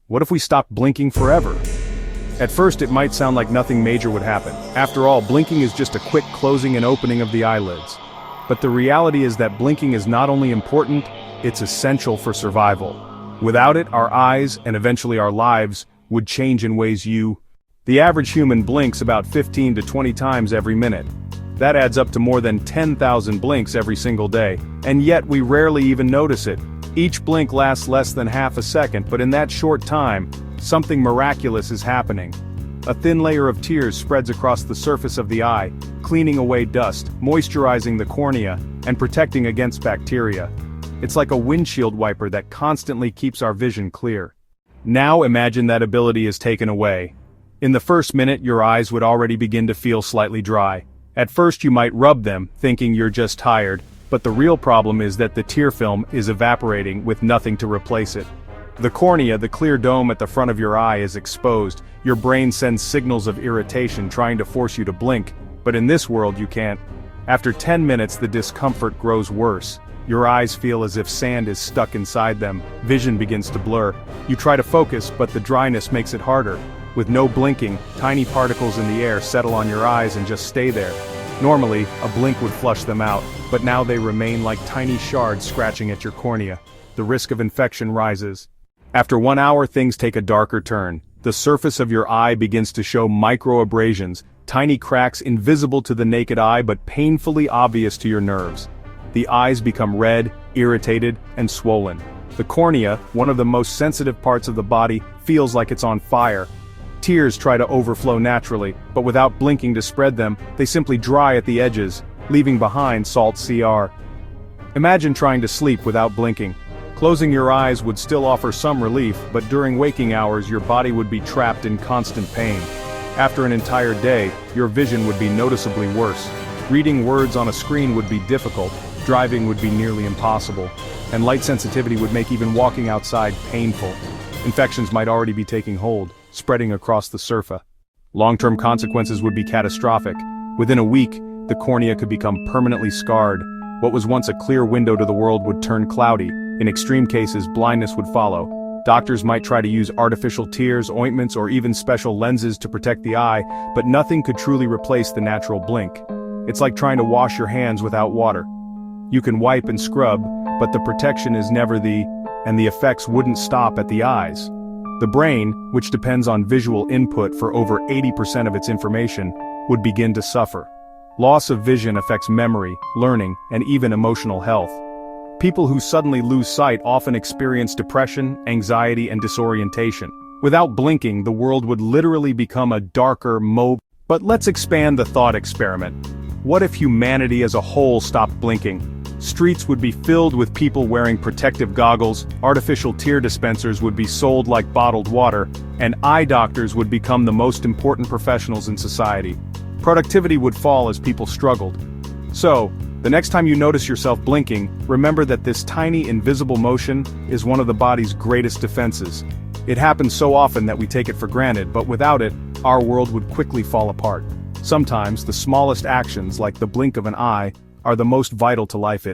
What if we stopped blinking forever? At first it might sound like nothing major would happen. After all, blinking is just a quick closing and opening of the eyelids. But the reality is that blinking is not only important, it's essential for survival. Without it, our eyes, and eventually our lives, would change in ways The average human blinks about 15 to 20 times every minute. That adds up to more than 10,000 blinks every single day, and yet we rarely even notice it. Each blink lasts less than half a second, but in that short time, something miraculous is happening. A thin layer of tears spreads across the surface of the eye, cleaning away dust, moisturizing the cornea, and protecting against bacteria. It's like a windshield wiper that constantly keeps our vision clear. Now imagine that ability is taken away. In the first minute, your eyes would already begin to feel slightly dry. At first you might rub them, thinking you're just tired, but the real problem is that the tear film is evaporating with nothing to replace it. The cornea, the clear dome at the front of your eye, is exposed. Your brain sends signals of irritation trying to force you to blink, but in this world you can't. After 10 minutes the discomfort grows worse. Your eyes feel as if sand is stuck inside them. Vision begins to blur. You try to focus, but the dryness makes it harder. With no blinking, tiny particles in the air settle on your eyes and just stay there. Normally, a blink would flush them out, but now they remain like tiny shards scratching at your cornea. The risk of infection rises. After 1 hour, things take a darker turn. The surface of your eye begins to show microabrasions, tiny cracks invisible to the naked eye but painfully obvious to your nerves. The eyes become red, irritated, and swollen. The cornea, one of the most sensitive parts of the body, feels like it's on fire. Tears try to overflow naturally, but without blinking to spread them, they simply dry at the edges, leaving behind salt CR. Imagine trying to sleep without blinking. Closing your eyes would still offer some relief, but during waking hours your body would be trapped in constant pain. After an entire day, your vision would be noticeably worse. Reading words on a screen would be difficult, driving would be nearly impossible, and light sensitivity would make even walking outside painful. Infections might already be taking hold, spreading across the surface. Long-term consequences would be catastrophic. Within a week, the cornea could become permanently scarred. What was once a clear window to the world would turn cloudy. In extreme cases, blindness would follow. Doctors might try to use artificial tears, ointments, or even special lenses to protect the eye, but nothing could truly replace the natural blink. It's like trying to wash your hands without water. You can wipe and scrub, but the protection is never and the effects wouldn't stop at the eyes. The brain, which depends on visual input for over 80% of its information, would begin to suffer. Loss of vision affects memory, learning, and even emotional health. People who suddenly lose sight often experience depression, anxiety, and disorientation. Without blinking, the world would literally become a darker, But let's expand the thought experiment. What if humanity as a whole stopped blinking? Streets would be filled with people wearing protective goggles, artificial tear dispensers would be sold like bottled water, and eye doctors would become the most important professionals in society. Productivity would fall as people struggled. So, the next time you notice yourself blinking, remember that this tiny invisible motion is one of the body's greatest defenses. It happens so often that we take it for granted, but without it, our world would quickly fall apart. Sometimes, the smallest actions, like the blink of an eye, are the most vital to life.